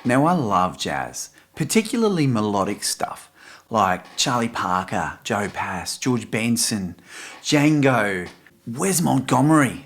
Now I love jazz, particularly melodic stuff like Charlie Parker, Joe Pass, George Benson, Django, Wes Montgomery.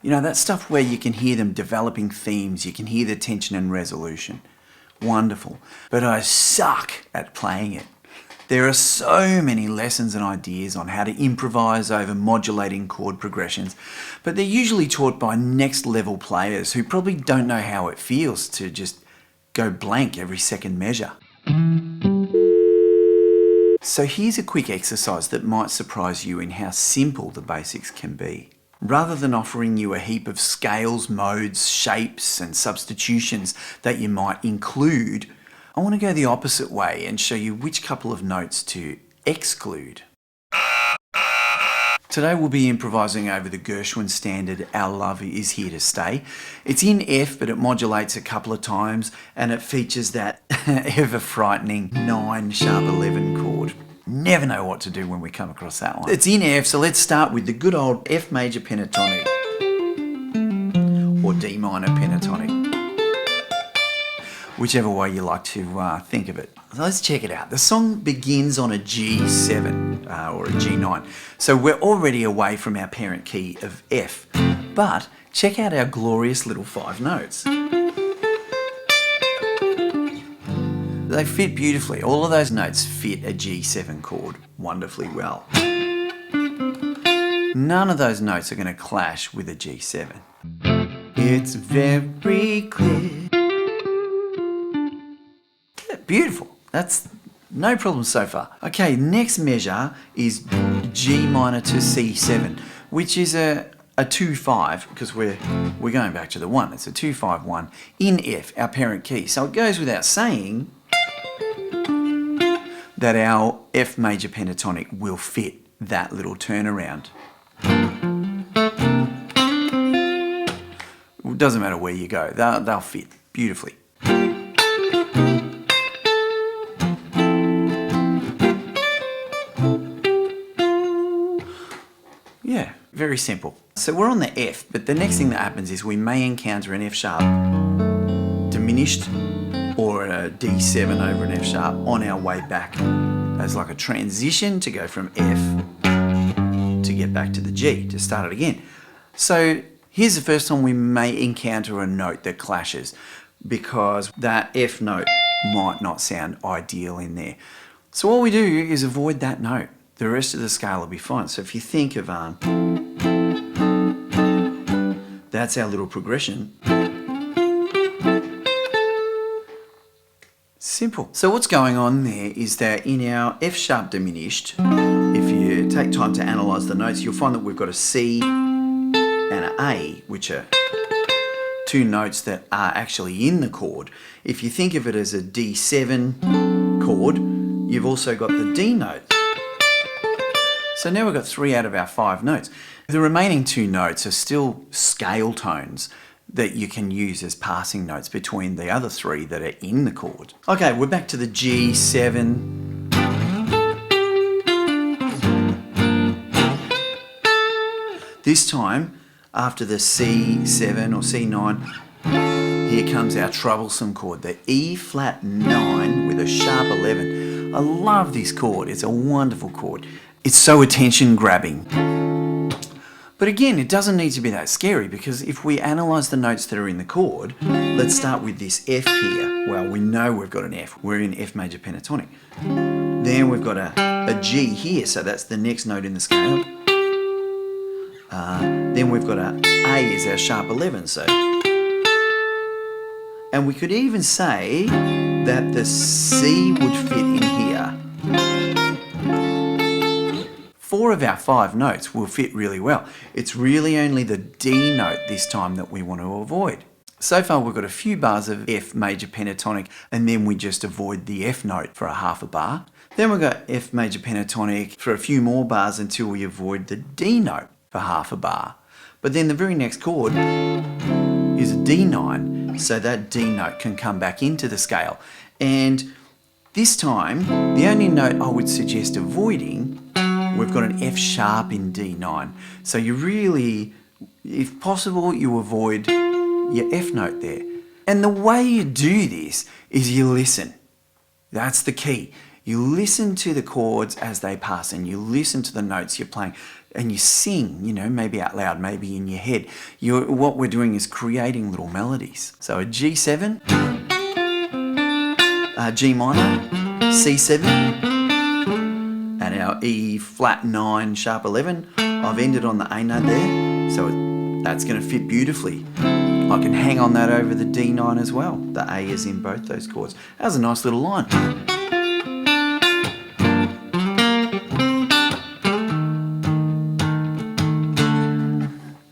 You know, that stuff where you can hear them developing themes, you can hear the tension and resolution. Wonderful. But I suck at playing it. There are so many lessons and ideas on how to improvise over modulating chord progressions, but they're usually taught by next level players who probably don't know how it feels to just go blank every second measure. So here's a quick exercise that might surprise you in how simple the basics can be. Rather than offering you a heap of scales, modes, shapes and substitutions that you might include, I want to go the opposite way and show you which couple of notes to exclude. Today we'll be improvising over the Gershwin standard Our Love Is Here to Stay. It's in F, but it modulates a couple of times and it features that ever frightening 9 sharp 11 chord. Never know what to do when we come across that one. It's in F, so let's start with the good old F major pentatonic or D minor pentatonic. Whichever way you like to think of it. So let's check it out. The song begins on a G7 or a G9. So we're already away from our parent key of F. But check out our glorious little 5 notes. They fit beautifully. All of those notes fit a G7 chord wonderfully well. None of those notes are going to clash with a G7. It's very clear. Beautiful. That's no problem so far. Okay, next measure is G minor to C7, which is a 2-5 because we're going back to the 1. It's a 2-5-1 in F, our parent key. So it goes without saying that our F major pentatonic will fit that little turnaround. It doesn't matter where you go, they'll fit beautifully. Yeah, very simple. So we're on the F, but the next thing that happens is we may encounter an F sharp diminished or a D7 over an F sharp on our way back. As like a transition to go from F to get back to the G, to start it again. So here's the first time we may encounter a note that clashes because that F note might not sound ideal in there. So all we do is avoid that note. The rest of the scale will be fine. So if you think of that's our little progression. Simple. So what's going on there is that in our F sharp diminished, if you take time to analyse the notes, you'll find that we've got a C and an A, which are 2 notes that are actually in the chord. If you think of it as a D7 chord, you've also got the D note. So now we've got 3 out of our 5 notes. The remaining 2 notes are still scale tones that you can use as passing notes between the other 3 that are in the chord. Okay, we're back to the G7. This time, after the C7 or C9, here comes our troublesome chord, the E flat 9 with a sharp 11. I love this chord, it's a wonderful chord. It's so attention grabbing. But again, it doesn't need to be that scary because if we analyse the notes that are in the chord, let's start with this F here. Well, we know we've got an F. We're in F major pentatonic. Then we've got a G here, so that's the next note in the scale. Then we've got a A as our sharp 11, so. And we could even say that the C would fit in here. 4 of our 5 notes will fit really well. It's really only the D note this time that we want to avoid. So far we've got a few bars of F major pentatonic and then we just avoid the F note for a half a bar. Then we've got F major pentatonic for a few more bars until we avoid the D note for half a bar. But then the very next chord is a D9, so that D note can come back into the scale. And this time, the only note I would suggest avoiding, we've got an F sharp in D9. So you really, if possible, you avoid your F note there. And the way you do this is you listen. That's the key. You listen to the chords as they pass and you listen to the notes you're playing and you sing, maybe out loud, maybe in your head. What we're doing is creating little melodies. So a G7, G minor, C7, and our E flat 9 sharp 11. I've ended on the A note there, so that's going to fit beautifully. I can hang on that over the D9 as well. The A is in both those chords. That was a nice little line.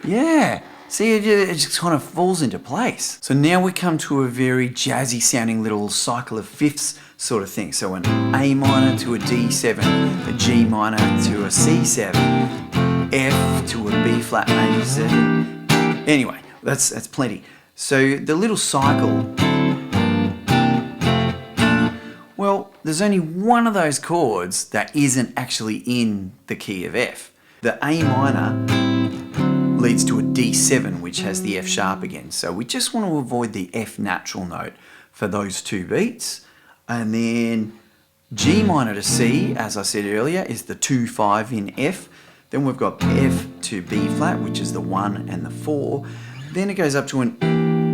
Yeah, see, it just kind of falls into place. So now we come to a very jazzy sounding little cycle of fifths sort of thing. So an A minor to a D7, a G minor to a C7, F to a B flat major 7. Anyway, that's plenty. So the little cycle, well, there's only one of those chords that isn't actually in the key of F. The A minor leads to a D7, which has the F sharp again. So we just want to avoid the F natural note for those two beats. And then G minor to C, as I said earlier, is the 2-5 in F. Then we've got F to B flat, which is the 1 and the 4. Then it goes up to an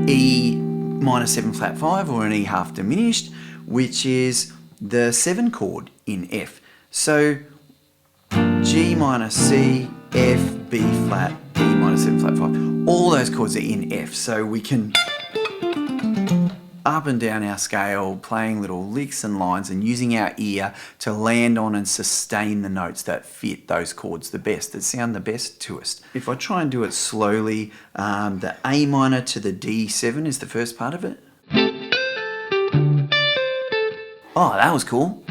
E minor 7 flat 5 or an E half diminished, which is the 7 chord in F. So G minor C, F, B flat, E minor 7 flat 5. All those chords are in F. So we can up and down our scale, playing little licks and lines and using our ear to land on and sustain the notes that fit those chords the best, that sound the best to us. If I try and do it slowly, the A minor to the D7 is the first part of it. Oh, that was cool.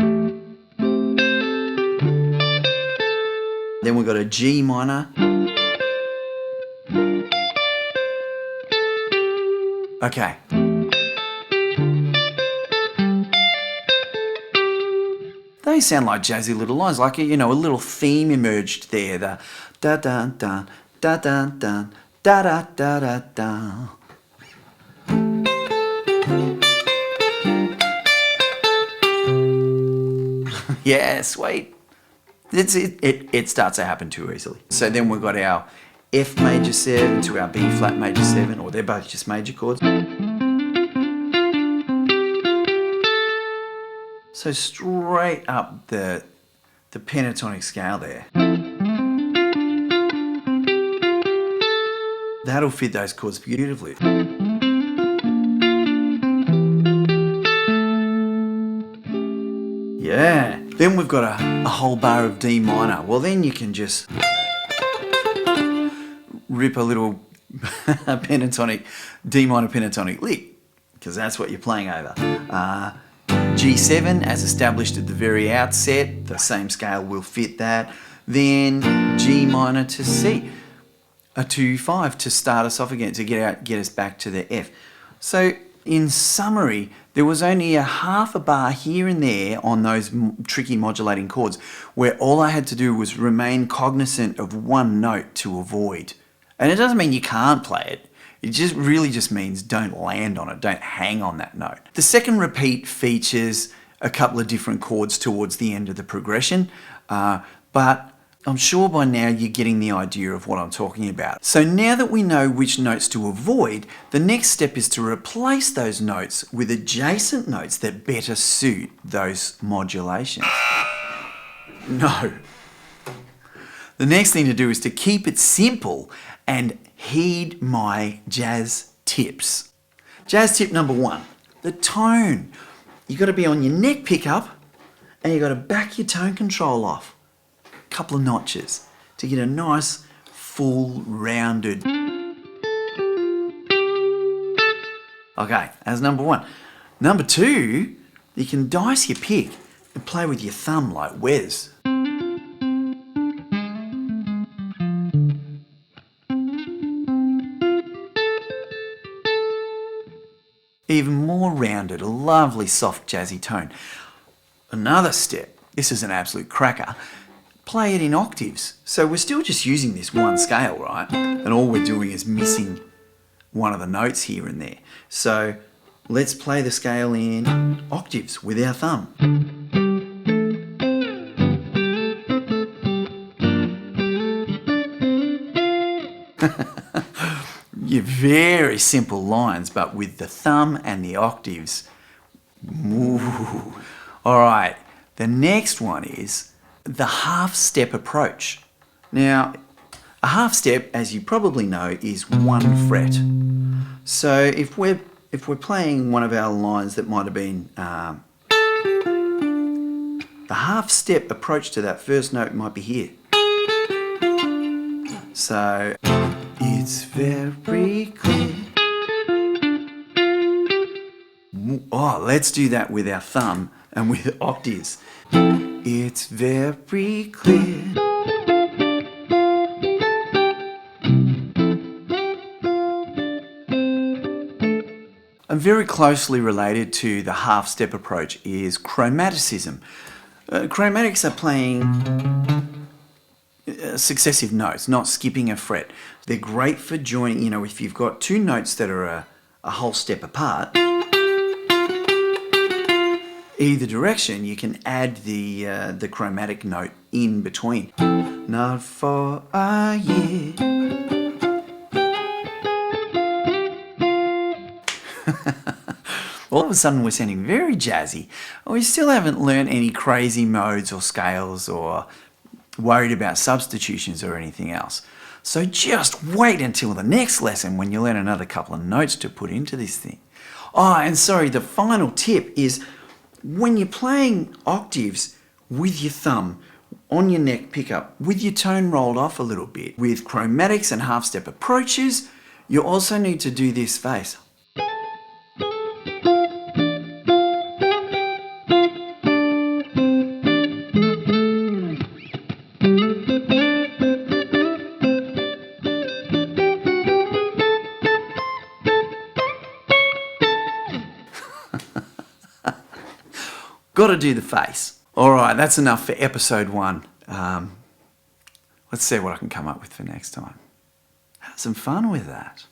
Then we've got a G minor. Okay. They sound like jazzy little lines, like a little theme emerged there. The da da da da da da da da da da da. Yeah, sweet. It starts to happen too easily. So then we've got our F major 7 to our B flat major 7, or they're both just major chords. So straight up the pentatonic scale there. That'll fit those chords beautifully. Yeah. Then we've got a whole bar of D minor. Well, then you can just rip a little pentatonic, D minor pentatonic lick, because that's what you're playing over. G7, as established at the very outset, the same scale will fit that. Then G minor to C, a 2-5 to start us off again, to get us back to the F. So in summary, there was only a half a bar here and there on those tricky modulating chords where all I had to do was remain cognizant of one note to avoid. And it doesn't mean you can't play it. It just really just means don't land on it, don't hang on that note. The second repeat features a couple of different chords towards the end of the progression, but I'm sure by now you're getting the idea of what I'm talking about. So now that we know which notes to avoid, the next step is to replace those notes with adjacent notes that better suit those modulations. No. The next thing to do is to keep it simple and heed my jazz tips. Jazz tip number 1, the tone. You've got to be on your neck pickup and you've got to back your tone control off a couple of notches to get a nice, full, rounded. Okay, that's number 1. Number 2, you can dice your pick and play with your thumb like Wes. Even more rounded, a lovely soft jazzy tone. Another step, this is an absolute cracker, play it in octaves. So we're still just using this one scale, right? And all we're doing is missing one of the notes here and there. So let's play the scale in octaves with our thumb. You're very simple lines, but with the thumb and the octaves. Ooh. All right, the next one is the half-step approach. Now, a half-step, as you probably know, is 1 fret. So if we're playing one of our lines that might have been the half-step approach to that first note might be here. So it's very clear. Oh, let's do that with our thumb and with octaves. It's very clear. And very closely related to the half-step approach is chromaticism. Chromatics are playing successive notes, not skipping a fret. They're great for joining, if you've got 2 notes that are a whole step apart, either direction, you can add the chromatic note in between. Not for a year. All of a sudden we're sounding very jazzy. We still haven't learned any crazy modes or scales or worried about substitutions or anything else. So just wait until the next lesson when you learn another couple of notes to put into this thing. Oh, and sorry, the final tip is when you're playing octaves with your thumb on your neck pickup, with your tone rolled off a little bit, with chromatics and half-step approaches, you also need to do this face. Got to do the face. All right, that's enough for episode 1. Let's see what I can come up with for next time. Have some fun with that.